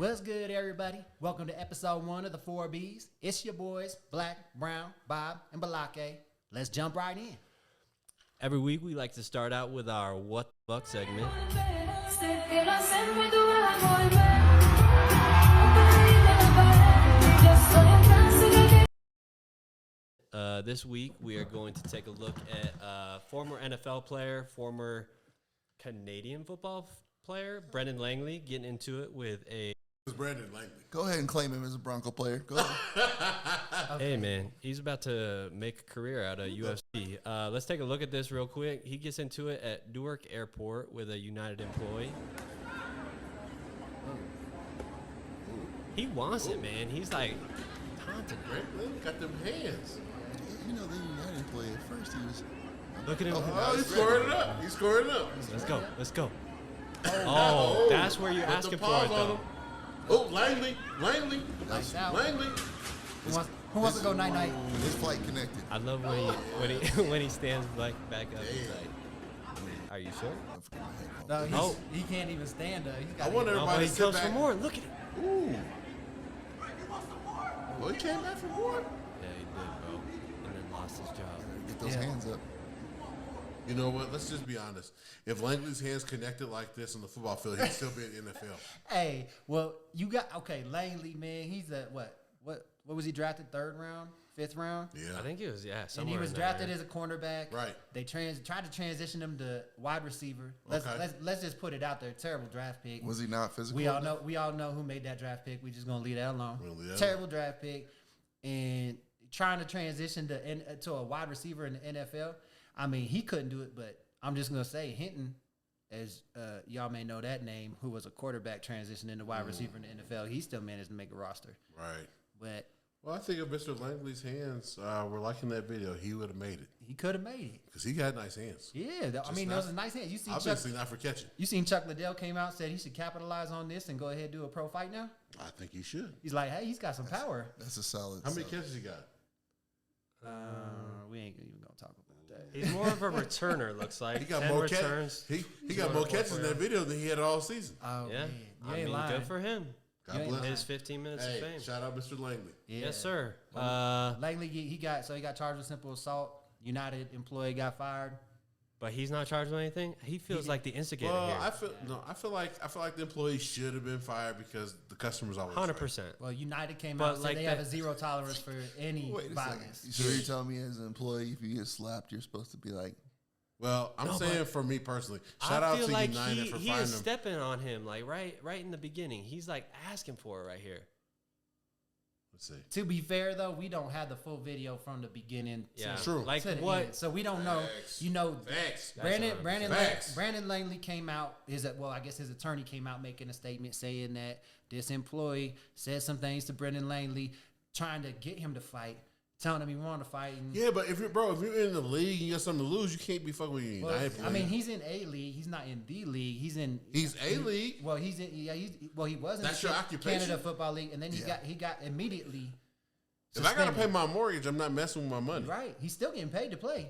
What's good, everybody? Welcome to episode 1 of the 4Bs. It's your boys, Black, Brown, Bob, and Balake. Let's jump right in. Every week, we like to start out with our What the Fuck segment. This week, we are going to take a look at former NFL player, former Canadian football player, Brendan Langley, getting into it with a... It's Brandon Langley. Go ahead and claim him as a Bronco player. Go ahead. Hey, man, he's about to make a career out of UFC. Let's take a look at this real quick. He gets into it at Newark Airport with a United employee. He wants it, man. He's like, taunting him. Brandon got them hands. You know, the United employee at first, he was... Look at him. Oh, he's scoring it up. He's scoring it up. Let's go. Let's go. Oh, that's where you're asking for it, though. Oh, Langley. Nice out. Langley. Who wants to go night-night? His flight connected. I love when he stands back up. He's like, "Are you sure?" No, he can't even stand up. He's got I want Oh, everybody he to sit comes back. for more. Look at him. Ooh. Oh, he came back for more? Yeah, he did, bro. And then lost his job. Get those hands up. You know what? Let's just be honest. If Langley's hands connected like this on the football field, he'd still be in the NFL. Hey, well, you got Langley, man. He's a what was he drafted? 3rd round, 5th round? Yeah. I think he was, And somewhere he was in drafted there. as a cornerback. Right. They tried to transition him to wide receiver. Okay. Let's just put it out there. Terrible draft pick. Was he not physical? We all know who made that draft pick. We just gonna leave that alone. We'll leave that Terrible draft pick, and trying to transition to a wide receiver in the NFL. I mean, he couldn't do it, but I'm just gonna say Hinton, as y'all may know that name, who was a quarterback transitioning to wide receiver in the NFL. He still managed to make a roster. Right. But Well, I think if Mr. Langley's hands were like in that video, he would have made it. he could have made it. Because he got nice hands. Yeah, those are nice hands. You see, Obviously not for catching. You seen Chuck Liddell came out and said he should capitalize on this and go ahead and do a pro fight now? I think he should. He's like, hey, he's got some power. That's a solid. How many catches he got? We ain't even gonna talk about that. He's more of a returner, looks like. He got 10 more returns. catches. He got more catches in that video than he had all season. Oh, Yeah. man. You I ain't mean, lying. good for him. God You ain't bless lying. him. His 15 minutes Hey, of fame. shout out Mr. Langley. Yeah. Yes, sir. Langley, he got charged with simple assault. United employee got fired. But he's not charged with anything. He feels like the instigator Well, here. I feel like the employee should have been fired because the customer's always 100%. Well, United came But out and said like they have a that- zero tolerance for any Wait a violence. second. So you're telling me as an employee, if you get slapped, you're supposed to be like, Well, I'm No, saying but for me personally, shout I out feel to like United for he firing is him. stepping on him, like right in the beginning. He's like asking for it right here. Let's see. To be fair, though, we don't have the full video from the beginning. Yeah, True. Like To the what? end. So we don't know. Facts. You know, Facts. Brandon Langley came out. I guess his attorney came out making a statement saying that this employee said some things to Brandon Langley, trying to get him to fight, telling him he wanted to fight. And, Yeah, but if you're in the league and you got something to lose, you can't be fucking with your well, United player. I mean, he's in A league. He's not in the league. He's A league. Well, he was in That's the your occupation? Canada Football League, and then he got immediately. If I gotta pay suspended. my mortgage, I'm not messing with my money. Right, he's still getting paid to play.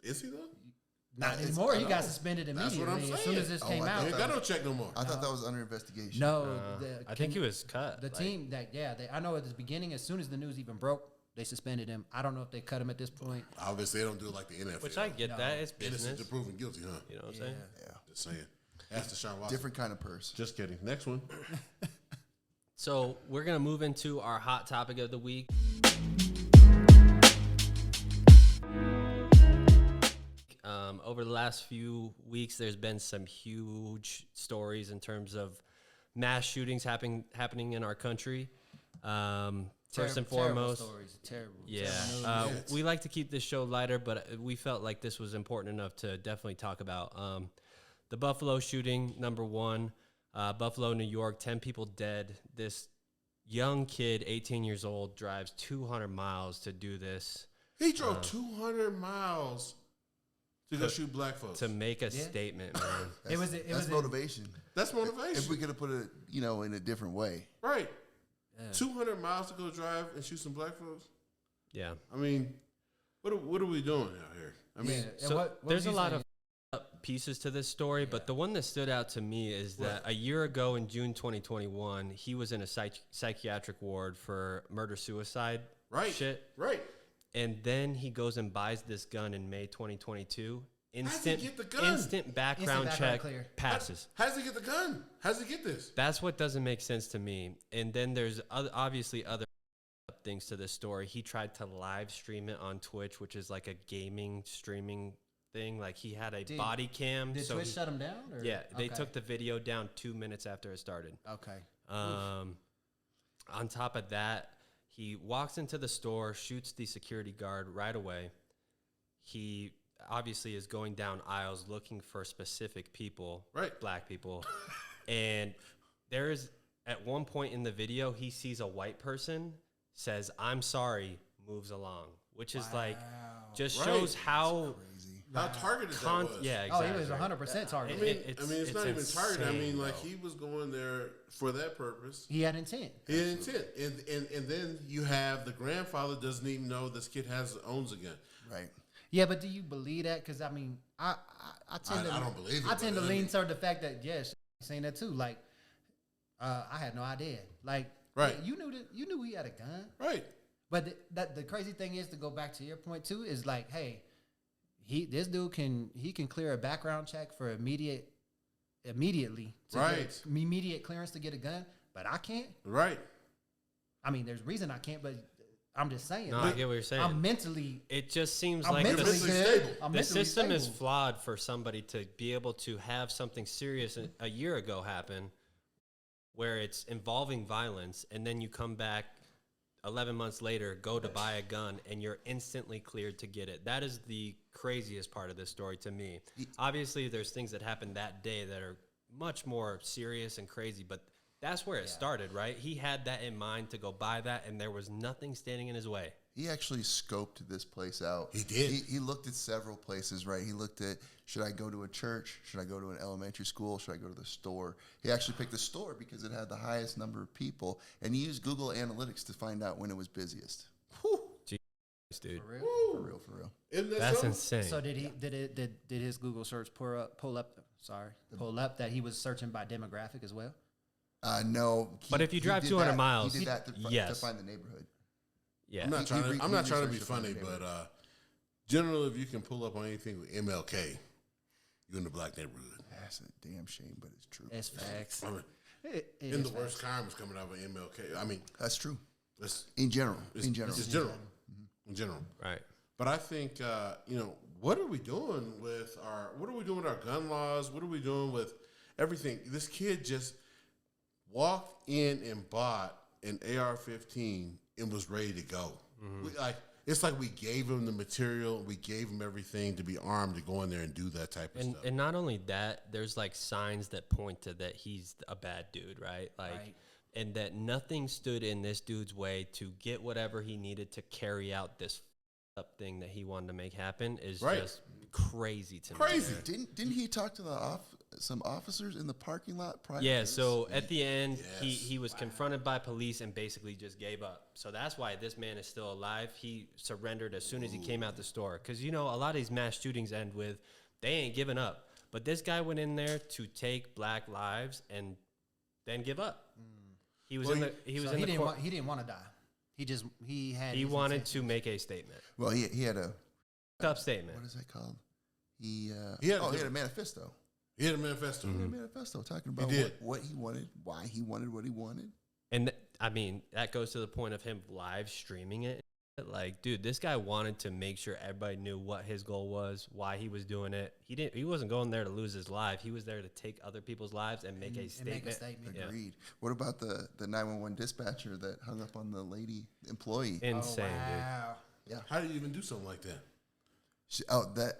Is he though? Not it's- anymore. I He know. got suspended That's immediately what I'm as soon as saying. this came I out. He ain't got no check no more. I thought that was under investigation. No, I think he was cut. The like- team I know at the beginning, as soon as the news even broke, they suspended him. I don't know if they cut him at this point. Obviously, they don't do it like the NFL. Which I get that. It's Innocent business. to proven guilty, huh? You know what I'm saying? Yeah. Just saying. Ask Deshaun Watson. Different kind of purse. Just kidding. Next one. So we're gonna move into our hot topic of the week. Over the last few weeks, there's been some huge stories in terms of mass shootings happening in our country. First and foremost, Terrible. yeah. We like to keep this show lighter, but we felt like this was important enough to definitely talk about. The Buffalo shooting, number one. Buffalo, New York, 10 people dead. This young kid, 18 years old, drives 200 miles to do this, He drove 200 miles to go shoot black folks. to make a statement, man. That's motivation. That's motivation. If we could have put it, in a different way. Right. 200 miles to go drive and shoot some black folks. Yeah. I mean, what are we doing out here? I mean, Yeah. So what there's was a he lot saying? of pieces to this story, but the one that stood out to me is that a year ago in June 2021, he was in a psychiatric ward for murder-suicide shit. Right. And then he goes and buys this gun in May 2022. Instant, get the gun? instant background check clear. passes. How does he get the gun? How does he get this? That's what doesn't make sense to me. And then there's obviously other things to this story. He tried to live stream it on Twitch, which is like a gaming streaming thing. Like he had a body cam. Did Twitch shut him down? Or? Yeah, they took the video down 2 minutes after it started. Okay. On top of that, he walks into the store, shoots the security guard right away. He obviously is going down aisles looking for specific people, black people. And there is, at one point in the video, he sees a white person, says, "I'm sorry," moves along, which is like, just shows how targeted that was. Yeah, exactly. Oh, he was 100% targeted. It's not even targeted. I mean, like, bro. he was going there for that purpose. He had intent. He had intent. And then you have the grandfather doesn't even know this kid owns a gun. Right. Yeah, but do you believe that? Because I mean, I don't believe it. I tend to lean toward the fact that saying that too. Like, I had no idea. Like, right? You knew he had a gun, right? But the crazy thing is, to go back to your point too, is like, hey, this dude can clear a background check for immediately to get immediate clearance to get a gun, but I can't. Right. I mean, there's reason I can't, but I'm just saying. No, I get what you're saying. I'm mentally. It just seems I'm like mentally stable. The system is flawed for somebody to be able to have something serious a year ago happen, where it's involving violence, and then you come back 11 months later, go to buy a gun, and you're instantly cleared to get it. That is the craziest part of this story to me. Obviously, there's things that happened that day that are much more serious and crazy, but that's where it started, right? He had that in mind to go buy that, and there was nothing standing in his way. He actually scoped this place out. He did. He looked at several places, right? He looked at, should I go to a church? Should I go to an elementary school? Should I go to the store? He actually picked the store because it had the highest number of people, and he used Google Analytics to find out when it was busiest. Whew. Jeez, dude. For real. Isn't that That's something? insane. So did his Google search pull up that he was searching by demographic as well? No. But if you drive did 200 that- miles, he did that to yes. find the neighborhood. Yeah. I'm not trying to be researched funny, it. but generally, if you can pull up on anything with MLK, you're in the black neighborhood. That's a damn shame, but it's true. It's facts. I mean, It in is the worst crime is coming out of MLK. I mean, That's true. it's In general. It's just general. In general. Right. But I think what are we doing with our gun laws? What are we doing with everything? This kid just walked in and bought an AR-15 and was ready to go. It's like we gave him the material, we gave him everything to be armed to go in there and do that type of stuff. And not only that, there's like signs that point to that he's a bad dude, right? Like, and that nothing stood in this dude's way to get whatever he needed to carry out this up thing that he wanted to make happen is just crazy to me. Didn't he talk to some officers in the parking lot prior? Yeah, so at the end, he was confronted by police and basically just gave up. So that's why this man is still alive. He surrendered as soon as he came out the store. Because, a lot of these mass shootings end with, they ain't giving up. But this guy went in there to take black lives and then give up. He was he didn't want to die. He wanted to make a statement. Well, he had a Up statement. what is that called? He had a manifesto. He had a manifesto. He had a manifesto talking about what he wanted, why he wanted what he wanted. And that goes to the point of him live streaming it. Like, dude, this guy wanted to make sure everybody knew what his goal was, why he was doing it. He wasn't going there to lose his life. He was there to take other people's lives and make a statement. Agreed. What about the 911 dispatcher that hung up on the lady employee? Insane, dude. Yeah. How do you even do something like that?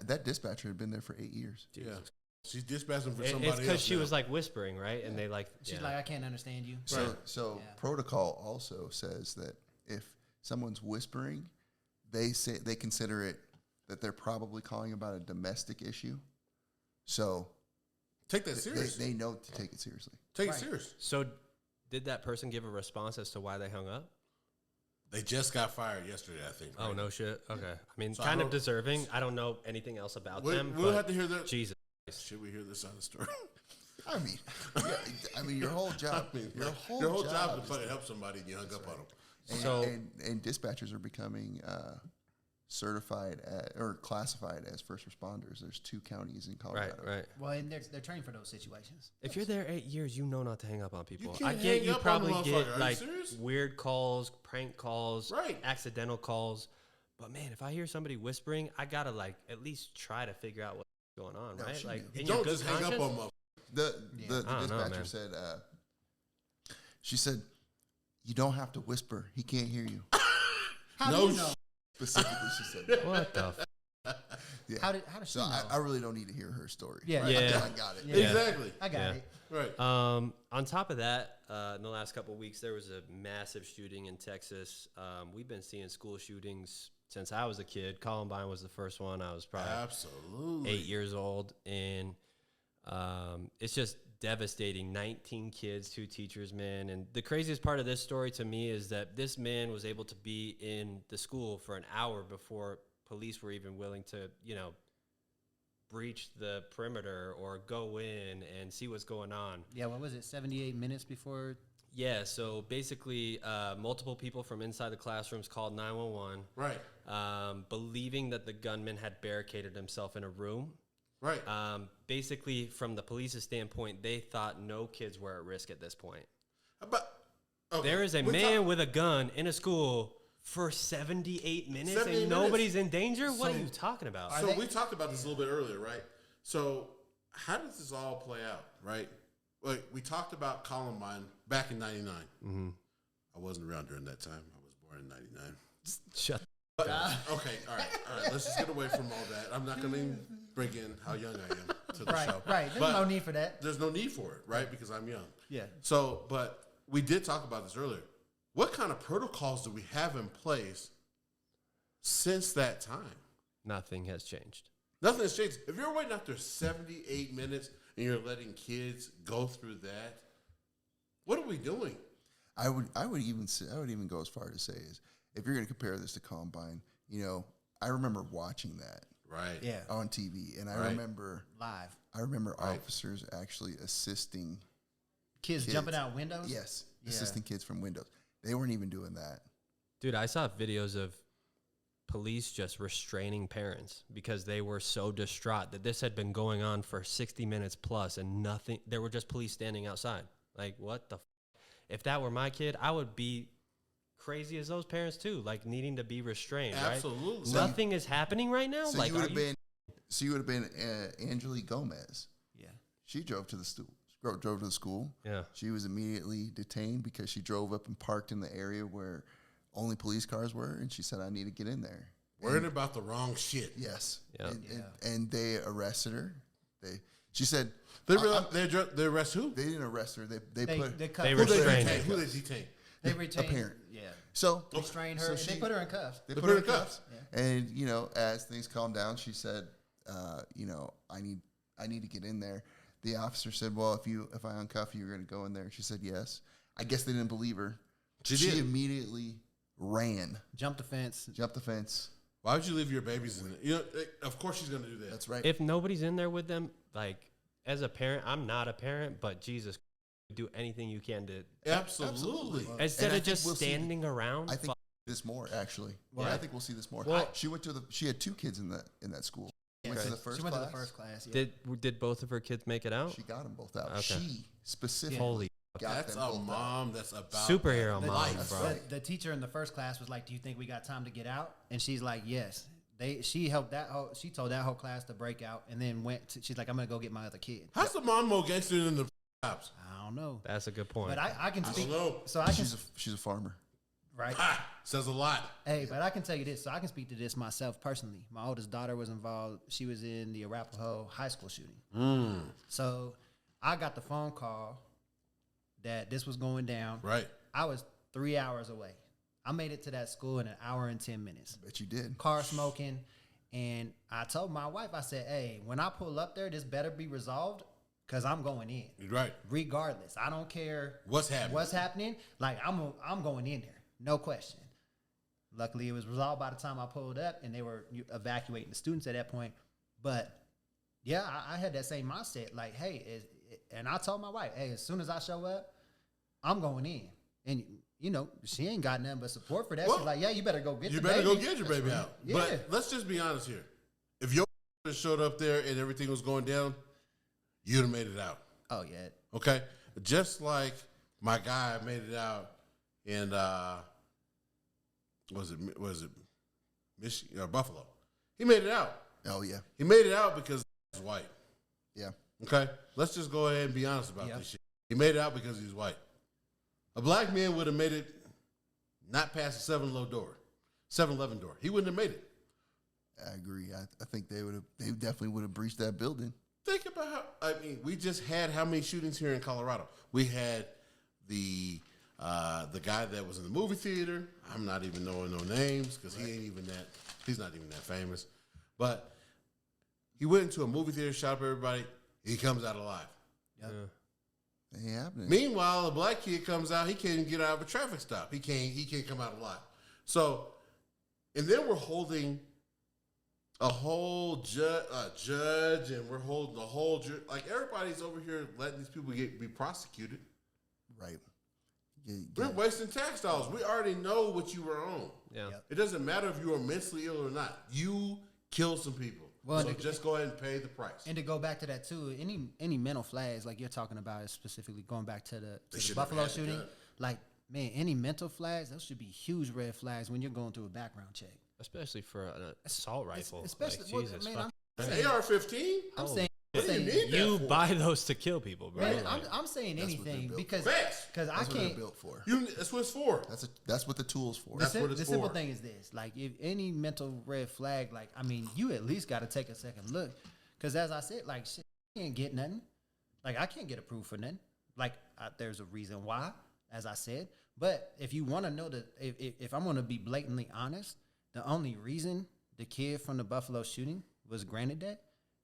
That dispatcher had been there for 8 years. Yeah. She's dispatching for somebody else. It's because she was like whispering, right? And they she's like, I can't understand you. So protocol also says that if someone's whispering, they consider it that they're probably calling about a domestic issue. So take that seriously. They know to take it seriously. Take it serious. So did that person give a response as to why they hung up? They just got fired yesterday, I think. Right? Oh, no shit. Okay. I mean, so kind of deserving. I don't know anything else about them. We'll have to hear that. Jesus. Should we hear this on the story? I mean, your whole job, your whole job is is to help somebody and you hung up on them. And, So- and dispatchers are becoming certified or classified as first responders. There's 2 counties in Colorado. Right. Well, and they're trained for those situations. If you're there 8 years, you know not to hang up on people. You I can't get hang you up on probably the get motherfucker. Are you like serious? weird calls, prank calls, Right. accidental calls. But man, if I hear somebody whispering, I gotta like at least try to figure out what's going on, No, right? she Like knew. in your Don't good just hang up conscience? on motherfuckers. The I don't know, dispatcher man. said, she said, you don't have to whisper. He can't hear you. How No do you know? Specifically, she said that. What the? Yeah. How does she So know? I really don't need to hear her story. Yeah. Right? Yeah. I got it. Yeah. Exactly. I got Yeah. it. Right. On top of that, in the last couple of weeks, there was a massive shooting in Texas. We've been seeing school shootings since I was a kid. Columbine was the first one. I was probably Absolutely. 8 years old, and it's just devastating. 19 kids, 2 teachers, man. And the craziest part of this story to me is that this man was able to be in the school for an hour before police were even willing to, breach the perimeter or go in and see what's going on. Yeah, what was it? 78 minutes before. Yeah, so basically, multiple people from inside the classrooms called 911, Right. believing that the gunman had barricaded himself in a room. Right. Basically, from the police's standpoint, they thought no kids were at risk at this point. But okay, There is a we man talk- with a gun in a school for 78 minutes 78 and minutes. nobody's in danger? What are So- you talking about? Are So they- we talked about this a little bit earlier, right? So how does this all play out, right? Like we talked about Columbine back in '99. Mm-hmm. I wasn't around during that time. I was born in '99. Shut But, okay, all right. Let's just get away from all that. I'm not going to bring in how young I am to the Right, show. right. There's But no need for that. There's no need for it, right? Because I'm young. Yeah. So, but we did talk about this earlier. What kind of protocols do we have in place since that time? Nothing has changed. Nothing has changed. If you're waiting after 78 minutes and you're letting kids go through that, what are we doing? I would even go as far to say is if you're going to compare this to Columbine, I remember watching that Right. Yeah. on TV, and I Right. remember Live. Right. officers actually assisting Kids jumping out windows? Yes, Yeah. assisting kids from windows. They weren't even doing that. Dude, I saw videos of police just restraining parents because they were so distraught that this had been going on for 60 minutes plus and nothing. There were just police standing outside. Like, what the? If that were my kid, I would be crazy as those parents too, like needing to be restrained. Absolutely. Right? Nothing is happening right now. So like, you would are have been Angelique Gomez. Yeah. She drove to the school. Yeah. She was immediately detained because she drove up and parked in the area where only police cars were, and she said, "I need to get in there." Worried about the wrong shit. Yes. Yeah. And they arrested her. She said They arrest who? they didn't arrest her. They They put cut They her. Who they restrained detain? her. Who they detain? They retained. parent. Yeah. so Restrained her. so and she- they put her in cuffs. They They put her in cuffs. Yeah. And as things calmed down, she said, I need to get in there. The officer said, "Well, if I uncuff you, you're going to go in there." She said, "Yes." I guess they didn't believe her. She She did. immediately ran, Jumped the fence. jumped the fence. Why would you leave your babies in it? Of course she's going to do that. That's right. If nobody's in there with them, like as a parent, I'm not a parent, but Jesus, do anything you can to Absolutely. instead And I of think just we'll see- standing around. I think this more actually. Well, I think we'll see this more. well- She had 2 kids in that school. Went to Okay. the first She went class. to the first class. Yeah. did both of her kids make it out? She got them both out. Okay. She specifically Holy got That's them a both out. mom that's about superhero that mom, life. bro. The teacher in the first class was like, "Do you think we got time to get out?" And she's like, "Yes." She told that whole class to break out, and then she's like, "I'm gonna go get my other kid." How's the mom more gangster than the cops? I don't know, That's a good point. but I can I speak. don't know. So I can She's a farmer. right. Says a lot. Hey, but I can tell you this. So I can speak to this myself personally. My oldest daughter was involved. She was in the Arapahoe high school shooting. So I got the phone call that this was going down. Right. I was 3 hours away. I made it to that school in an hour and 10 minutes. Bet you did. Car smoking. And I told my wife, I said, "Hey, when I pull up there, this better be resolved because I'm going in. You're right. Regardless. I don't care What's happening? Like, I'm going in there. No question." Luckily, it was resolved by the time I pulled up, and they were evacuating the students at that point. But Yeah, I had that same mindset. Like, hey, and I told my wife, hey, as soon as I show up, I'm going in. And, you know, she ain't got nothing but support for that. Well, She's like, yeah, you better go get You the better baby. go get your baby out. Yeah. But let's just be honest here. If your showed up there and everything was going down, you'd have made it out. Oh, yeah. Okay? Just like my guy made it out in, was it Michigan or Buffalo? He made it out. Oh yeah, He made it out because he's white. yeah. Okay? Let's just go ahead and be honest about Yep. this shit. He made it out because he's white. A black man would have made it not past the 7-Eleven door. He wouldn't have made it. I agree. I think they definitely would have breached that building. Think about how, we just had how many shootings here in Colorado? We had the guy that was in the movie theater. I'm not even knowing no names because he's not even that famous. But he went into a movie theater, shot up everybody. He comes out alive. Yep. It ain't happening. Meanwhile, a black kid comes out. He can't even get out of a traffic stop. He can't come out alive. So, and then we're holding a whole judge, and we're holding the whole like everybody's over here letting these people be prosecuted. Right. We're wasting tax dollars. We already know what you were on. Yeah. Yep. It doesn't matter if you are mentally ill or not. You killed some people. Well, So just go ahead and pay the price. And to go back to that too, any mental flags like you're talking about is specifically going back to the should Buffalo never had the shooting. gun. Like, man, any mental flags, those should be huge red flags when you're going through a background check. Especially for an assault rifle. Especially, like, well, Jesus, man, fuck. An AR-15? I'm saying, What do you need that You for? buy those to kill people, bro. man, Like, I'm saying That's what they're anything built because Facts. I That's what they're can't. built for. That's what it's for. That's what the tool's for. That's what it's The simple for. thing is this: like, if any mental red flag, like, I mean, you at least got to take a second look, because as I said, like, shit, I can't get nothing. Like, I can't get approved for nothing. Like, there's a reason why, as I said. But if you want to know that, if I'm going to be blatantly honest, the only reason the kid from the Buffalo shooting was granted that,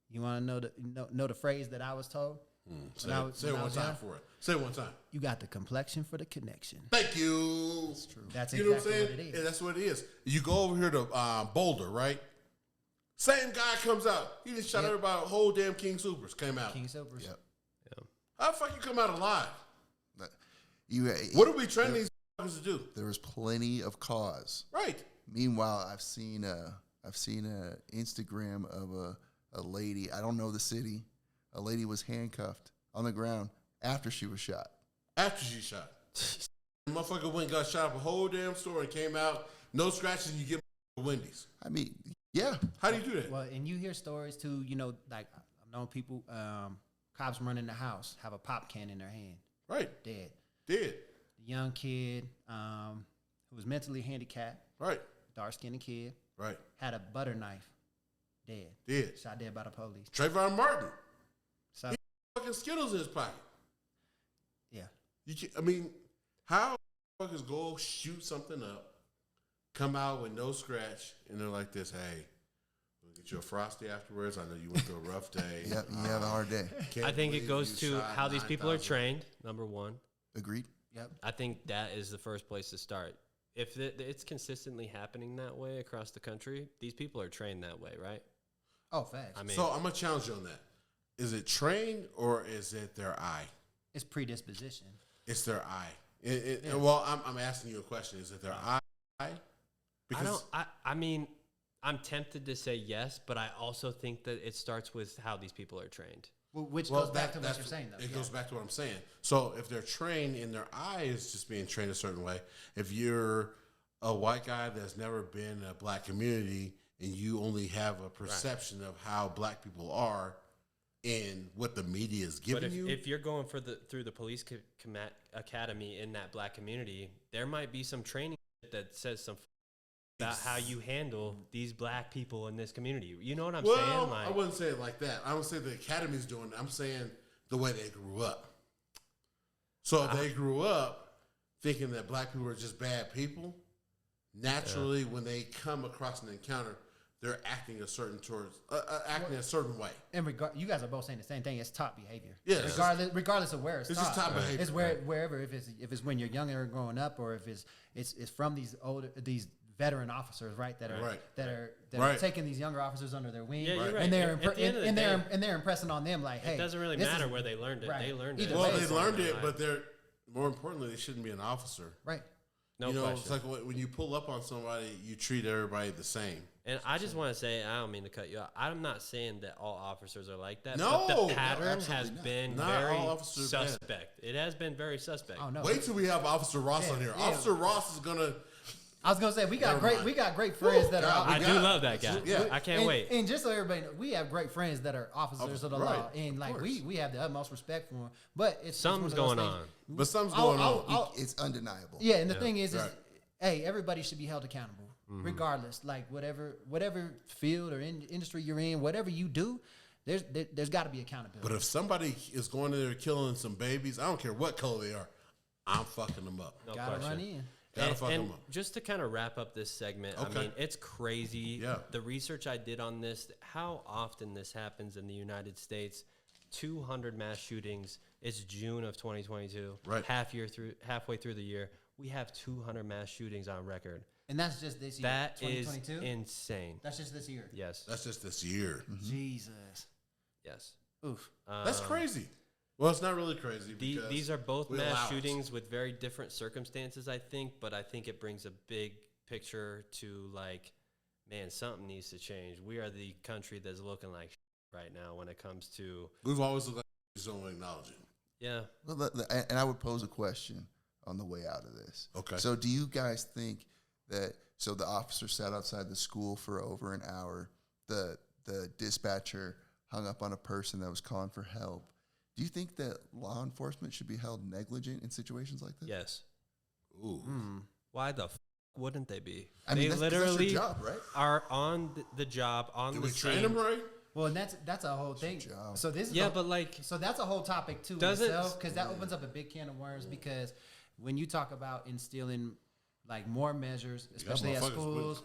you want to know the phrase that I was told? Say it when I one was time young? for it. Say it one time. You got the complexion for the connection. Thank you. That's true. That's You know what I'm exactly saying? what it is. Yeah, that's what it is. You go over here to Boulder, right? Same guy comes out. He just shot Yep. everybody. Whole damn King Supers came out. King Silvers. Yep. How the fuck you come out alive? What What are we training these motherfuckers to do? There was plenty of cause. Right. Meanwhile, I've seen a Instagram of a lady. I don't know the city. A lady was handcuffed on the ground after she was shot. After she shot. The motherfucker went and got shot up a whole damn store and came out. No scratches and you get Wendy's. I mean, yeah. How do you do that? Well, and you hear stories too, you know, like I've known people, cops run in the house, have a pop can in their hand, Right. dead. Did. The young kid who was mentally handicapped, Right. dark-skinned kid, Right. had a butter knife, dead. Did. Shot dead by the police. Trayvon Martin. So, Fucking Skittles in his pocket. yeah. How motherfuckers go shoot something up, come out with no scratch, and they're like this, hey, we'll get you a Frosty afterwards. I know you went through a rough day. Yep, you have a hard day. Can't I think believe it goes you to shot how these people are 9,000. trained, number one. Agreed. Yep. I think that is the first place to start. If it's consistently happening that way across the country, these people are trained that way, right? Oh, facts. I mean, So I'm going to challenge you on that. Is it trained or is it their eye? It's predisposition. It's their eye. Well, I'm asking you a question. Is it their eye? I mean, I'm tempted to say yes, but I also think that it starts with how these people are trained. Which goes back to what you're saying, though. It goes back to what I'm saying. So if they're trained and their eye is just being trained a certain way, if you're a white guy that's never been in a black community and you only have a perception of how black people are and what the media is giving But you. if you're going through the police academy in that black community, there might be some training that says some about how you handle these black people in this community. You know what I'm saying? I wouldn't say it like that. I don't say the academy's doing it. I'm saying the way they grew up. So if they grew up thinking that black people are just bad people, naturally when they come across an encounter, they're acting a certain way. And you guys are both saying the same thing. It's top behavior. Yes. Regardless of where it's It's taught. just top behavior. It's wherever if it's when you're younger and growing up, or if it's from these veteran officers, right? That are Right. that are Right. taking these younger officers under their wing, Yeah, you're right. and they're At the end of the and they're impressing on them like, hey, It doesn't really this matter is- where they learned it. right. They learned Either it. way, Well, they it's learned it, but they're more importantly, they shouldn't be an officer. right. No you know, question. it's like when you pull up on somebody, you treat everybody the same. And I just want to say, I don't mean to cut you off. I'm not saying that all officers are like that. No, but no, the pattern has absolutely not. been Not very all officers are bad. suspect. It has been very suspect. Oh no. Wait till we have Officer Ross on here. yeah. Officer Ross is gonna. I was gonna say we got Never mind. great friends that God, are. I we do got- love that guy. Yeah. I can't and, wait. And just so everybody knows, we have great friends that are officers of the law, Right, and like course. we have the utmost respect for them. But it's Something's one of those going things- on. But something's I'll- going I'll- on. I'll- It's undeniable. Yeah, and the thing is, Right. hey, everybody should be held accountable, regardless. Like whatever field or industry you're in, whatever you do, there's got to be accountability. But if somebody is going in there killing some babies, I don't care what color they are, I'm fucking them up. No Gotta question. run in. Gotta fuck and them up. just to kind of wrap up this segment, I Okay. mean, it's crazy. Yeah. The research I did on this, how often this happens in the United States, 200 mass shootings. It's June of 2022. Right. Halfway through the year, we have 200 mass shootings on record. And that's just this year. That is 2022. insane. That's just this year. Yes. That's just this year. Jesus. Yes. Oof. That's crazy. Well, it's not really crazy. because These are both we allow mass it. shootings with very different circumstances, I think, but I think it brings a big picture to like, man, something needs to change. We are the country that's looking like right now when it comes to, We've always looked like we just don't acknowledge it. yeah. Well, and I would pose a question on the way out of this. Okay. So, do you guys think that? So the officer sat outside the school for over an hour. The dispatcher hung up on a person that was calling for help. Do you think that law enforcement should be held negligent in situations like this? Yes. Ooh. Why the wouldn't they be? I mean, they that's your literally job, right? are on the job, on Did the we scene. train them right? Well, and that's a whole thing. job. So this is Yeah, but like, so that's a whole topic too in Does it- itself, because that opens up a big can of worms. Because when you talk about instilling like more measures, especially at motherfuckers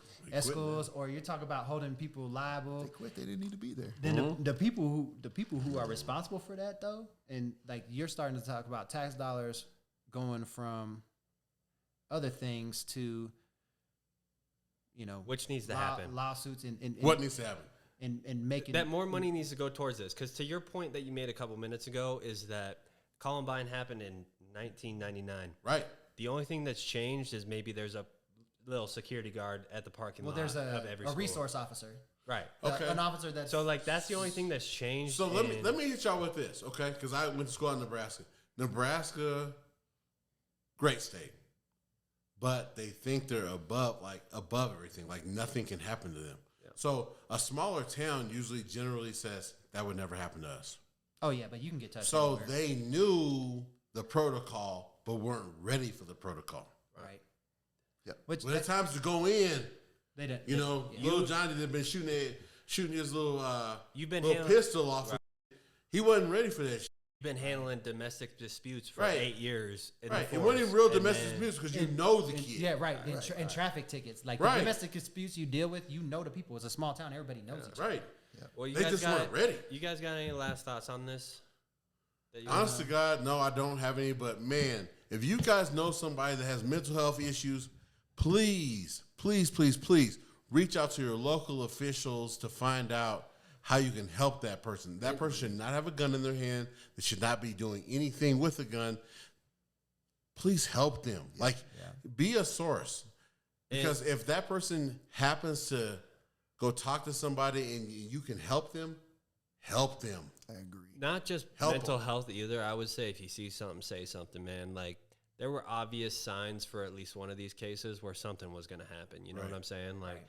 schools, quit, or you talk about holding people liable, They quit. They didn't need to be there. then the people who are responsible for that though, and like you're starting to talk about tax dollars going from other things to, you know, which needs to happen. lawsuits and What needs to happen? and making That more money needs to go towards this. Because to your point that you made a couple minutes ago is that Columbine happened in 1999. Right. The only thing that's changed is maybe there's a little security guard at the parking well, lot there's of every a school. resource officer, Right. Okay. an officer that's So like that's the only thing that's changed. So let me hit y'all with this, okay? Because I went to school in Nebraska. Nebraska, great state, but they think they're above everything. Like nothing can happen to them. Yeah. So a smaller town usually generally says that would never happen to us. Oh yeah, but you can get touched. So anywhere. they knew the protocol, but weren't ready for the protocol. right. Yep. Which When it's times to go in, they didn't. you know, little Johnny that been shooting his little You've been little handling- pistol off. He wasn't ready for that. been handling domestic disputes for Right. 8 years. in the Right, it force, wasn't even real and domestic then- disputes because you know the kid. Yeah, right. And traffic tickets, like Right. the domestic disputes you deal with, you know the people. It's a small town. Everybody knows each other. Right. Well, you They guys just got, weren't ready. You guys got any last thoughts on this? That you Honest to God, no, I don't have any. But man, if you guys know somebody that has mental health issues, please, please, please, please reach out to your local officials to find out how you can help that person. That person should not have a gun in their hand. They should not be doing anything with a gun. Please help them. Like, be a source. Because if that person happens to go talk to somebody and you can help them, help them. I agree. Not just Help mental 'em. health either. I would say if you see something, say something, man. Like there were obvious signs for at least one of these cases where something was going to happen. You know what Right. I'm saying? Like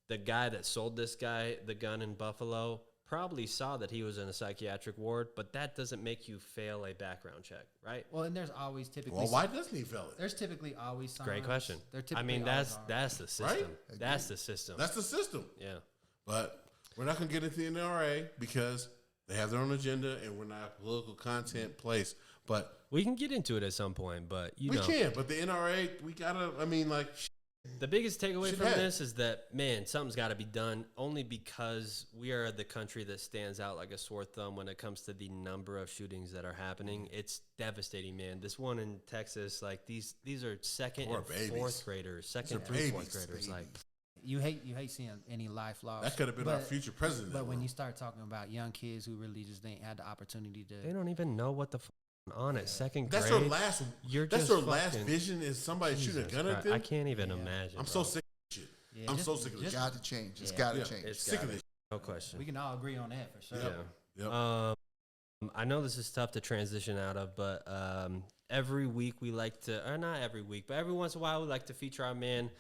the guy that sold this guy the gun in Buffalo probably saw that he was in a psychiatric ward, but that doesn't make you fail a background check, right? Well, and there's always typically Well, why doesn't he feel it? there's typically always signs. Great question. There I typically mean, always that's are. the system. Right? That's the system. That's the system. yeah. But we're not going to get into the NRA because they have their own agenda and we're not a political content place. But We can get into it at some point, but you we know. can. But the NRA, we got to, I mean, like, The biggest takeaway Should from have. this is that, man, something's got to be done only because we are the country that stands out like a sore thumb when it comes to the number of shootings that are happening. It's devastating, man. This one in Texas, like these are second Poor and babies. fourth graders, second are through fourth babies. graders. Like, You hate seeing any life lost. That could have been our future president. But when you start talking about young kids who really just ain't had the opportunity to, they don't even know what the on at second grade. that's their last. You're That's just their last fucking- vision is somebody shooting a Jesus gun at Christ. them. I can't even imagine. I'm bro. so sick of this shit. Yeah, I'm just- so sick of this It's shit. got to change. It's Yeah. got to Yeah. change. It's Sick of gotta- this. No question. we can all agree on that for sure. Yeah. Yep. I know this is tough to transition out of, but every week we like to, or not every week, but every once in a while we like to feature our man,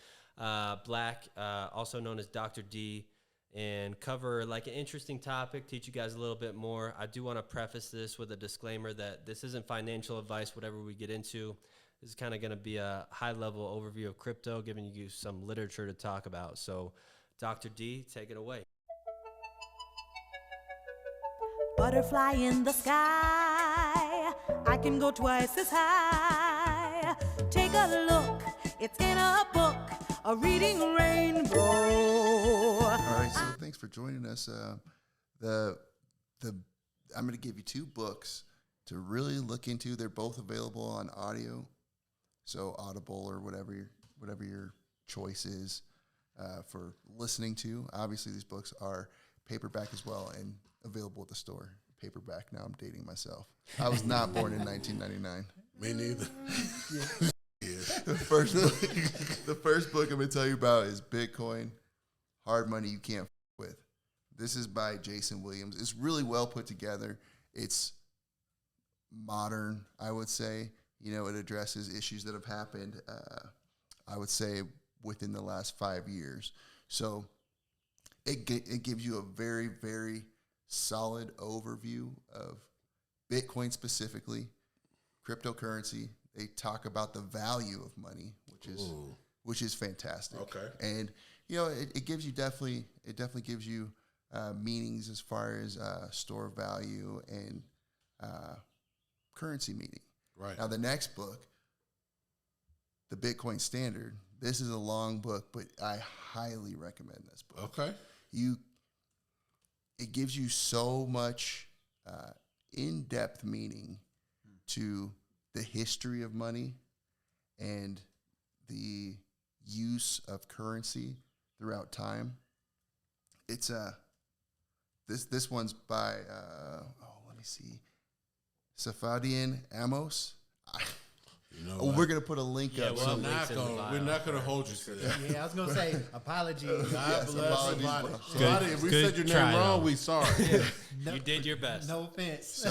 Black, also known as Dr. D, and cover like an interesting topic, teach you guys a little bit more. I do want to preface this with a disclaimer that this isn't financial advice, whatever we get into. This is kind of going to be a high-level overview of crypto, giving you some literature to talk about. So, Dr. D, take it away. Butterfly in the sky, I can go twice as high. Take a look, it's in a book, a reading rainbow. All right, so thanks for joining us. I'm going to give you two books to really look into. They're both available on audio, so Audible or whatever your choice is for listening to. Obviously, these books are paperback as well and available at the store. Paperback. Now I'm dating myself. I was not born in 1999. Me neither. The first book I'm going to tell you about is Bitcoin, Hard Money You Can't F With. This is by Jason Williams. It's really well put together. It's modern, I would say. You know, it addresses issues that have happened, I would say, within the last 5 years. So it gives you a very, very solid overview of Bitcoin specifically, cryptocurrency. They talk about the value of money, which is fantastic. Okay. And you know, it gives you definitely gives you meanings as far as store of value and currency meaning. Right. Now the next book, the Bitcoin Standard. This is a long book, but I highly recommend this book. Okay. It gives you so much in-depth meaning to the history of money and the use of currency throughout time. It's this one's by let me see, Safadian Amos. You know We're gonna put a link up. well, So we're not gonna hold you to that. Yeah, I was gonna say apologies. God bless apologies, somebody. bro. Somebody, if we Good said your name try, wrong, though. we sorry. No, You did your best. no offense. So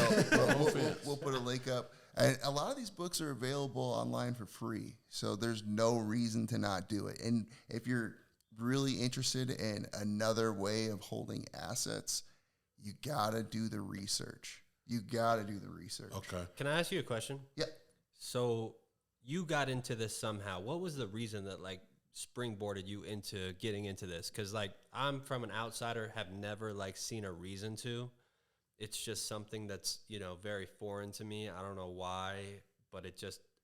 we'll put a link up. And a lot of these books are available online for free. So there's no reason to not do it. And if you're really interested in another way of holding assets, you got to do the research. Okay. Can I ask you a question? Yeah. So you got into this somehow. What was the reason that like springboarded you into getting into this? Because like I'm from an outsider, have never like seen a reason to. It's just something that's, you know, very foreign to me. I don't know why, but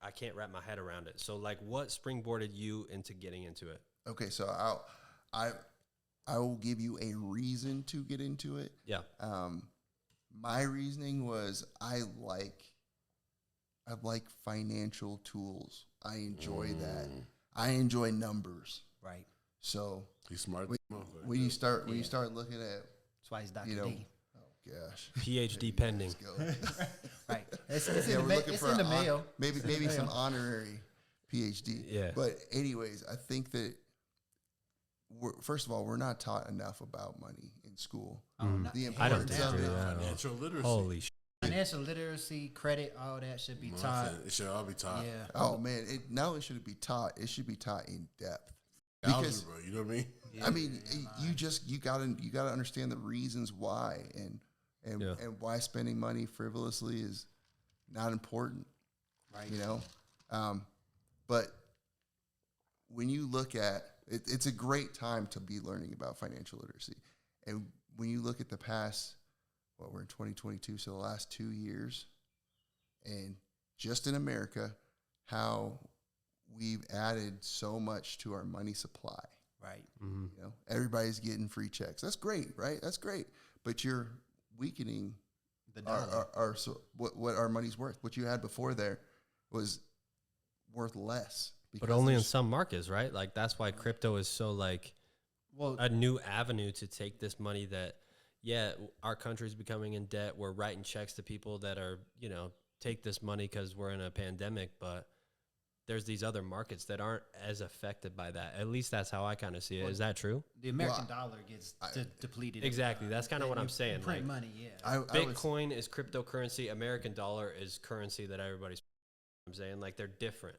I can't wrap my head around it. So like what springboarded you into getting into it? Okay, so I will give you a reason to get into it. Yeah. My reasoning was I like financial tools. I enjoy that. I enjoy numbers. Right. So He's smart. when you start looking at, That's why he's Dr. you know, D. oh gosh, PhD pending. let's go. Right. It's Yeah, in we're the, looking it's for in the an mail. maybe some honorary PhD. Yeah. But anyways, I think that first of all, we're not taught enough about money in school. The I don't importance of disagree it. with that at all. Financial literacy. Holy shit. Financial literacy, credit, all that should be taught. It should all be taught. Yeah. Oh man, not only should it be taught, it should be taught in depth. Because Algebra, you know what I mean? I mean, you gotta understand the reasons why and why spending money frivolously is not important. Right. You know, but when you look at it, it's a great time to be learning about financial literacy. And when you look at the past, we're in 2022, so the last 2 years, and just in America, how we've added so much to our money supply. Right. You know, everybody's getting free checks. That's great, right? That's great. But you're weakening The dollar. what our money's worth. What you had before there was worth less. But only in some markets, right? Like that's why crypto is so like Well, a new avenue to take this money that, yeah, our country's becoming in debt. We're writing checks to people that are, you know, take this money because we're in a pandemic, but there's these other markets that aren't as affected by that. At least that's how I kind of see it. Is that true? the American dollar gets depleted. Exactly. That's kind of what I'm saying. Print Like, money, yeah. I would Bitcoin is cryptocurrency. American dollar is currency that everybody's. I'm saying like they're different.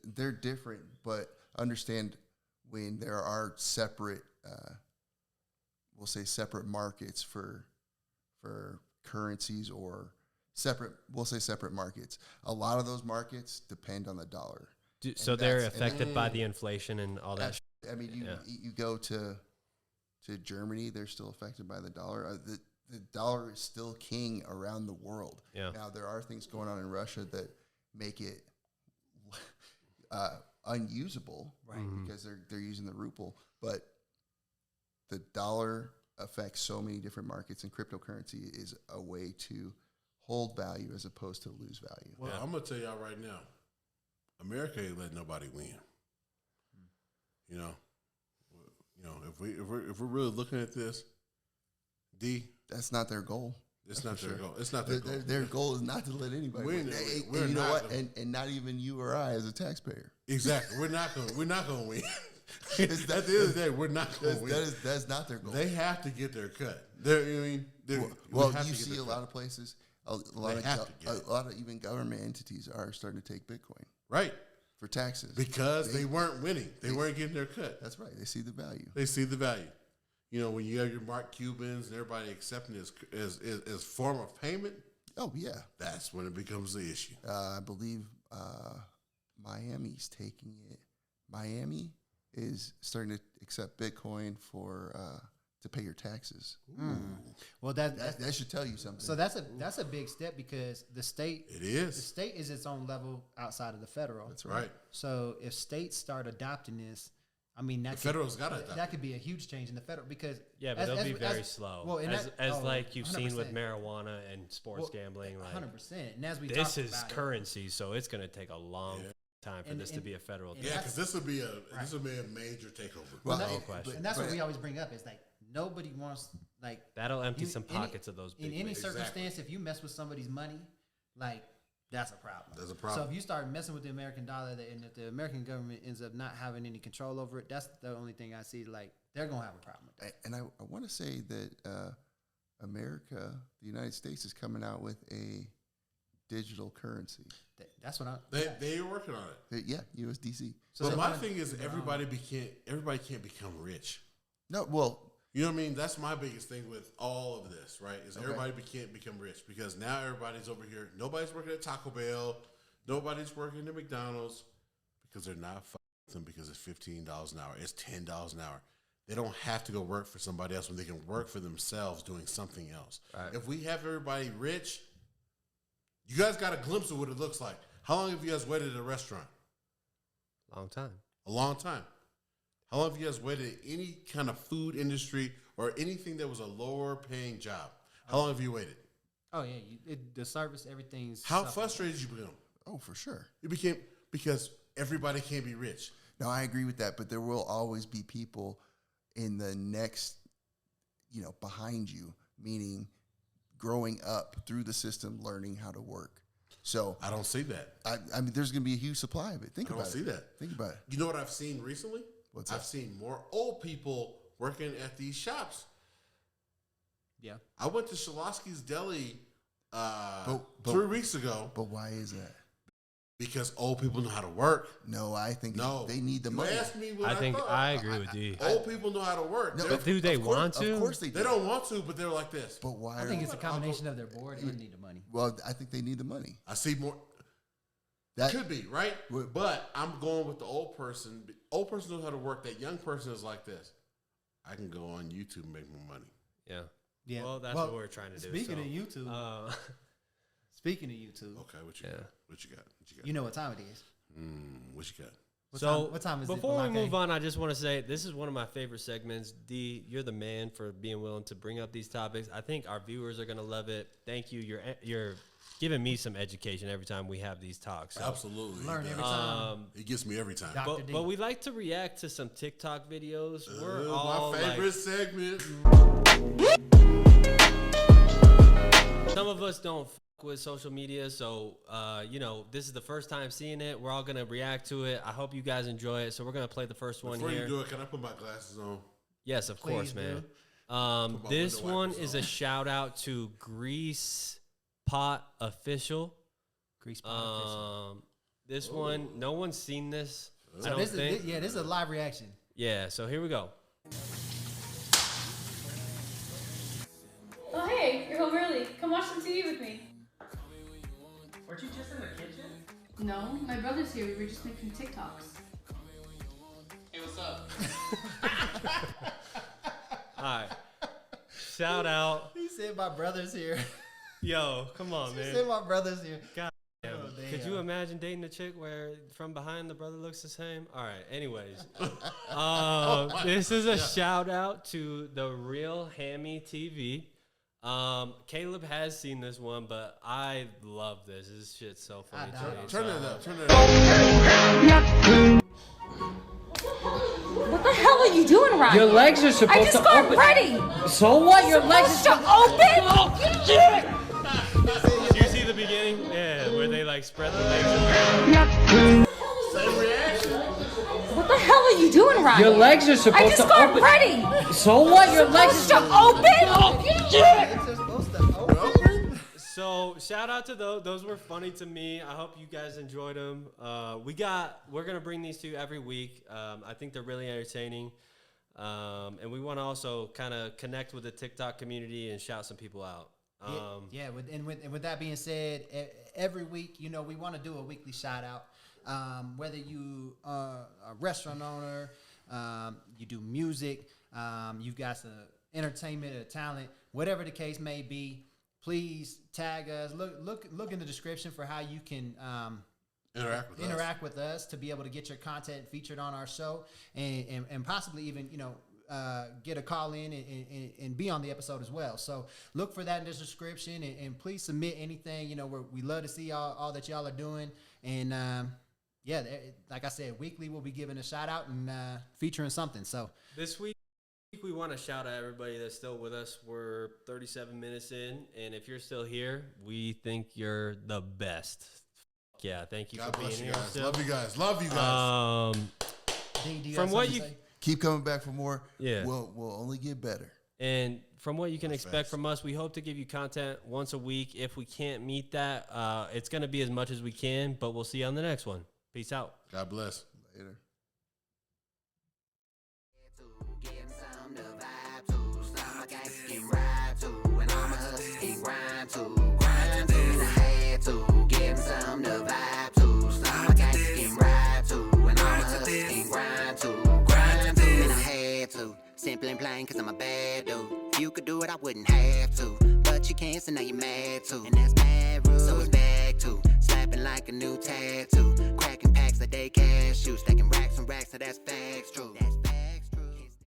they're different, but understand when there are separate, we'll say separate markets for currencies or separate markets. A lot of those markets depend on the dollar. So they're affected by the inflation and all that. I mean, you go to Germany, they're still affected by the dollar. The dollar is still king around the world. Yeah. Now there are things going on in Russia that make it unusable, right? Because they're using the ruble, but the dollar affects so many different markets, and cryptocurrency is a way to hold value as opposed to lose value. Well, I'm gonna tell y'all right now, America ain't let nobody win. You know, if we're really looking at this, That's not their goal. it's not their goal. It's not their goal. Their goal is not to let anybody We're win. not- And we're you know not what? gonna- And not even you or I as a taxpayer. Exactly. We're not gonna win. At the end of the day, we're not gonna win. That's not their goal. They have to get their cut. We Well, have you to get see their a cut. lot of places, a They have to get it. lot of even government entities are starting to take Bitcoin Right, for taxes. because they weren't winning. They weren't getting their cut. That's right. They see the value. They see the value. You know, when you have your Mark Cubans and everybody accepting it as form of payment, Oh, yeah. that's when it becomes the issue. I believe Miami's taking it. Miami is starting to accept Bitcoin for to pay your taxes. Well, That should tell you something. so that's a big step because the state It the is. state is its own level outside of the federal. That's Right. So if states start adopting this, I mean, The federal's gotta adopt that could be a huge change in the federal because Yeah, but they'll be very slow. Well, and as like you've seen with 100%. marijuana and sports gambling. Like 100%. And as we this talked is about it, currency, so it's going to take a long time for And- this to and- be a federal and thing. Yeah, because this would be a major takeover. Well, No it- question. and that's what but- we always bring up is like nobody wants like That'll empty you- some any- pockets of those in big any wigs. circumstance. If you mess with somebody's money, like that's a problem. That's a problem. So if you start messing with the American dollar, and if the American government ends up not having any control over it, that's the only thing I see. Like they're gonna have a problem with that. And I want to say that America, the United States, is coming out with a digital currency. That's what I'm. They're working on it. Yeah, USDC. So But they my wanna- thing is, everybody can't become rich. No, well, You know what I mean? That's my biggest thing with all of this, right? Is everybody can't become rich because now everybody's over here. Nobody's working at Taco Bell. Nobody's working at McDonald's because they're not fucking them because it's $15 an hour. It's $10 an hour. They don't have to go work for somebody else when they can work for themselves doing something else. Right. If we have everybody rich, you guys got a glimpse of what it looks like. How long have you guys waited at a restaurant? Long time. A long time. How long have you guys waited at any kind of food industry or anything that was a lower paying job? How long have you waited? Oh yeah, the service, everything's. How suffering. frustrated you become? oh, for sure. You became because everybody can't be rich. No, I agree with that, but there will always be people in the next, behind you, meaning growing up through the system, learning how to work. So I don't see that. I mean, there's going to be a huge supply of it. Think I about don't it. see that. Think about it. You know what I've seen recently? What's I've that? seen more old people working at these shops. Yeah. I went to Shaloski's Deli But- 3 weeks ago But why is that? because old people know how to work. No, I think No, they need the you money. asked me what I think thought. I agree with D. Old people know how to work. No, They're- But do they of course- want to? Of course they do. they don't want to, but they're like this. But why? I think it's a I'll go- combination of their board and need the money. Well, I think they need the money. I see more. That Could be, right? What- But I'm going with the old person. Old person knows how to work. That young person is like this. I can go on YouTube and make more money. Yeah. Yeah. Well, that's what we're trying to do. Speaking so, of YouTube, speaking of YouTube, Okay, what you Yeah. got? What you got? What you got? you know what time it is. What you got? What time is it? Before we move on, I just want to say this is one of my favorite segments. D, you're the man for being willing to bring up these topics. I think our viewers are gonna love it. Thank you. You're giving me some education every time we have these talks. So. Absolutely. Learn every time. It gets me every time. But we like to react to some TikTok videos. We're my favorite segment. Some of us don't with social media, so this is the first time seeing it. We're all gonna react to it. I hope you guys enjoy it. So we're gonna play the first one Before here. you do it, can I put my glasses on? Yes, of course, man. This one is a shout out to Grease Pot Official. Grease Pot Official. This one, no one's seen this. So I don't think. This is a live reaction. Yeah, so here we go. Oh hey, you're home early. Come watch some TV with me. Weren't you just in the kitchen? No, my brother's here. We were just making TikToks. Hey, what's up? All right. Shout out. He said my brother's here. Yo, come on, He man. said my brother's here. God damn. Oh, damn. Could you imagine dating a chick where from behind the brother looks the same? All right. Anyways, this is a shout out to the Real Hammy TV. Caleb has seen this one, but I love this. This shit's so funny to me. Turn it up. What the hell are you doing around Your here? legs are supposed I just to got open. ready. So what? Your legs are Supposed to open? Did you see the beginning? Yeah, where they like spread the legs around. Same reaction. What the hell are you doing around Your here? legs are I supposed just to got open. ready. So what? Your legs Supposed are to open? Legs are supposed to open. So shout out to those. Those were funny to me. I hope you guys enjoyed them. We're gonna bring these to you every week. I think they're really entertaining, and we want to also kind of connect with the TikTok community and shout some people out. With that being said, every week, we want to do a weekly shout out. Whether you are a restaurant owner, you do music, you've got some entertainment or talent, whatever the case may be, please tag us. Look in the description for how you can interact with us to be able to get your content featured on our show and possibly even get a call in and be on the episode as well. So look for that in the description and please submit anything. We love to see all that y'all are doing. And like I said, weekly we'll be giving a shout out and featuring something. So This week we want to shout out everybody that's still with us. We're 37 minutes in, and if you're still here, we think you're the best. Yeah, thank you God for being bless you here. guys. Still. Love you guys. Love you guys. do you From have what something you to say? Keep coming back for more. Yeah. We'll only get better. And from what you can expect fast. from us, we hope to give you content once a week. If we can't meet that, it's going to be as much as we can, but we'll see you on the next one. Peace out. God bless. Later. Simple and plain, cause I'm a bad dude. If you could do it, I wouldn't have to. But you can't, so now you're mad too. And that's bad rude. So it's back to slapping like a new tattoo. Cracking packs like they cashews. Stacking racks and racks, so that's facts true.